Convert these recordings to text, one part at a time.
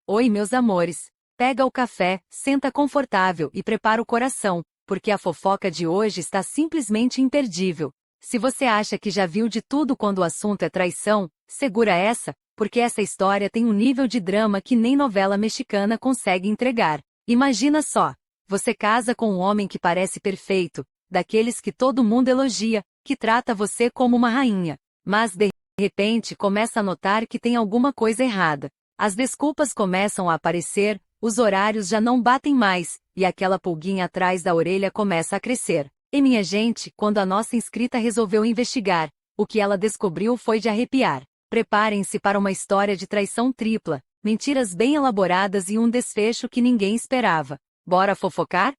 Oi, meus amores. Pega o café, senta confortável e prepara o coração, porque a fofoca de hoje está simplesmente imperdível. Se você acha que já viu de tudo quando o assunto é traição, segura essa, porque essa história tem um nível de drama que nem novela mexicana consegue entregar. Imagina só. Você casa com um homem que parece perfeito, daqueles que todo mundo elogia, que trata você como uma rainha. Mas de repente começa a notar que tem alguma coisa errada. As desculpas começam a aparecer, os horários já não batem mais, e aquela pulguinha atrás da orelha começa a crescer. E minha gente, quando a nossa inscrita resolveu investigar, o que ela descobriu foi de arrepiar. Preparem-se para uma história de traição tripla, mentiras bem elaboradas e um desfecho que ninguém esperava. Bora fofocar?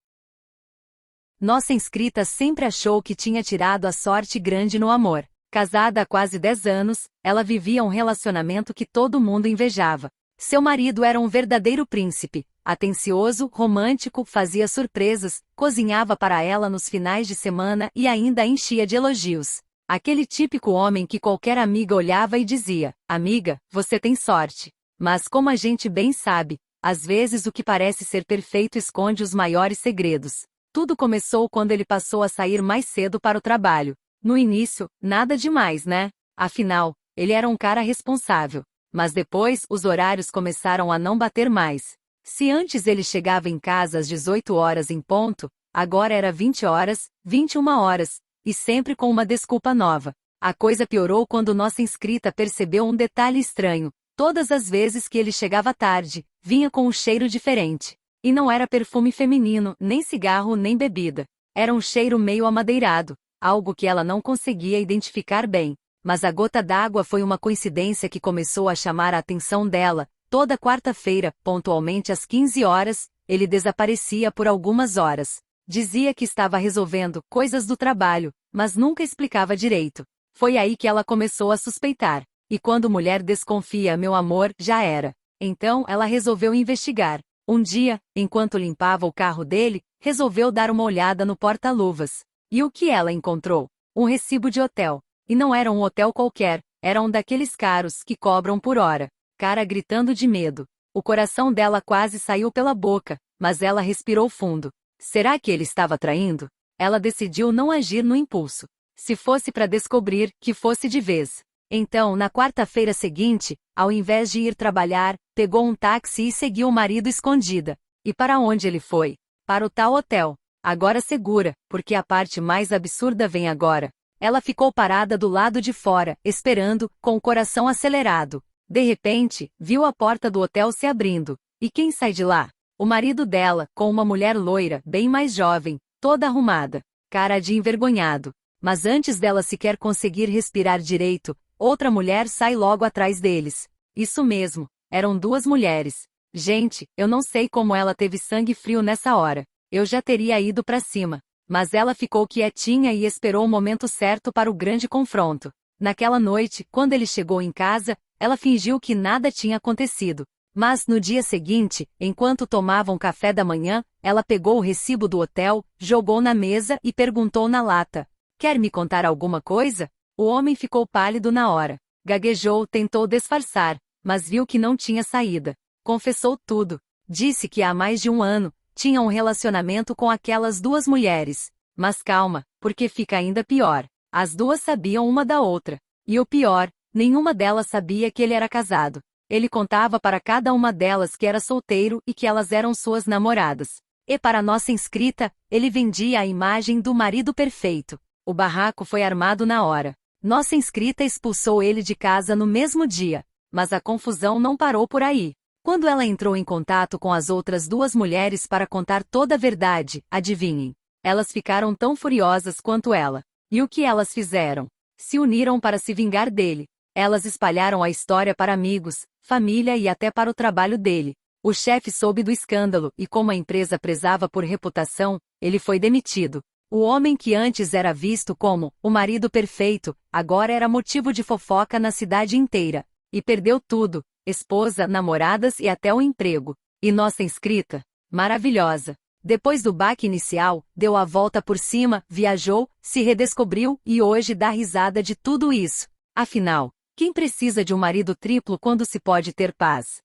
Nossa inscrita sempre achou que tinha tirado a sorte grande no amor. Casada há quase 10 anos, ela vivia um relacionamento que todo mundo invejava. Seu marido era um verdadeiro príncipe, atencioso, romântico, fazia surpresas, cozinhava para ela nos finais de semana e ainda a enchia de elogios. Aquele típico homem que qualquer amiga olhava e dizia: "Amiga, você tem sorte." Mas como a gente bem sabe, às vezes o que parece ser perfeito esconde os maiores segredos. Tudo começou quando ele passou a sair mais cedo para o trabalho. No início, nada demais, né? Afinal, ele era um cara responsável. Mas depois, os horários começaram a não bater mais. Se antes ele chegava em casa às 18 horas em ponto, agora era 20 horas, 21 horas, e sempre com uma desculpa nova. A coisa piorou quando nossa inscrita percebeu um detalhe estranho. Todas as vezes que ele chegava tarde, vinha com um cheiro diferente. E não era perfume feminino, nem cigarro, nem bebida. Era um cheiro meio amadeirado, algo que ela não conseguia identificar bem. Mas a gota d'água foi uma coincidência que começou a chamar a atenção dela. Toda quarta-feira, pontualmente às 15 horas, ele desaparecia por algumas horas. Dizia que estava resolvendo coisas do trabalho, mas nunca explicava direito. Foi aí que ela começou a suspeitar. E quando mulher desconfia, meu amor, já era. Então ela resolveu investigar. Um dia, enquanto limpava o carro dele, resolveu dar uma olhada no porta-luvas. E o que ela encontrou? Um recibo de hotel. E não era um hotel qualquer, era um daqueles caros que cobram por hora. Cara gritando de medo. O coração dela quase saiu pela boca, mas ela respirou fundo. Será que ele estava traindo? Ela decidiu não agir no impulso. Se fosse para descobrir, que fosse de vez. Então, na quarta-feira seguinte, ao invés de ir trabalhar, pegou um táxi e seguiu o marido escondida. E para onde ele foi? Para o tal hotel. Agora segura, porque a parte mais absurda vem agora. Ela ficou parada do lado de fora, esperando, com o coração acelerado. De repente, viu a porta do hotel se abrindo. E quem sai de lá? O marido dela, com uma mulher loira, bem mais jovem, toda arrumada. Cara de envergonhado. Mas antes dela sequer conseguir respirar direito, outra mulher sai logo atrás deles. Isso mesmo, eram duas mulheres. Gente, eu não sei como ela teve sangue frio nessa hora. Eu já teria ido pra cima. Mas ela ficou quietinha e esperou o momento certo para o grande confronto. Naquela noite, quando ele chegou em casa, ela fingiu que nada tinha acontecido. Mas no dia seguinte, enquanto tomavam café da manhã, ela pegou o recibo do hotel, jogou na mesa e perguntou na lata: "Quer me contar alguma coisa?" O homem ficou pálido na hora. Gaguejou, tentou disfarçar, mas viu que não tinha saída. Confessou tudo. Disse que há mais de um ano, tinha um relacionamento com aquelas duas mulheres. Mas calma, porque fica ainda pior. As duas sabiam uma da outra. E o pior, nenhuma delas sabia que ele era casado. Ele contava para cada uma delas que era solteiro e que elas eram suas namoradas. E para nossa inscrita, ele vendia a imagem do marido perfeito. O barraco foi armado na hora. Nossa inscrita expulsou ele de casa no mesmo dia. Mas a confusão não parou por aí. Quando ela entrou em contato com as outras duas mulheres para contar toda a verdade, adivinhem? Elas ficaram tão furiosas quanto ela. E o que elas fizeram? Se uniram para se vingar dele. Elas espalharam a história para amigos, família e até para o trabalho dele. O chefe soube do escândalo e, como a empresa prezava por reputação, ele foi demitido. O homem que antes era visto como o marido perfeito, agora era motivo de fofoca na cidade inteira. E perdeu tudo. Esposa, namoradas e até o emprego. E nossa inscrita? Maravilhosa. Depois do baque inicial, deu a volta por cima, viajou, se redescobriu e hoje dá risada de tudo isso. Afinal, quem precisa de um marido triplo quando se pode ter paz?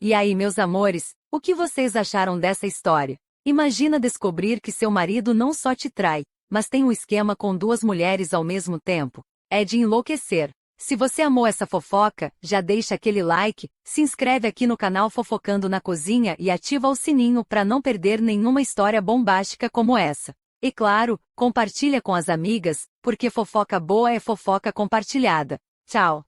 E aí, meus amores, o que vocês acharam dessa história? Imagina descobrir que seu marido não só te trai, mas tem um esquema com duas mulheres ao mesmo tempo. É de enlouquecer. Se você amou essa fofoca, já deixa aquele like, se inscreve aqui no canal Fofocando na Cozinha e ativa o sininho para não perder nenhuma história bombástica como essa. E claro, compartilha com as amigas, porque fofoca boa é fofoca compartilhada. Tchau!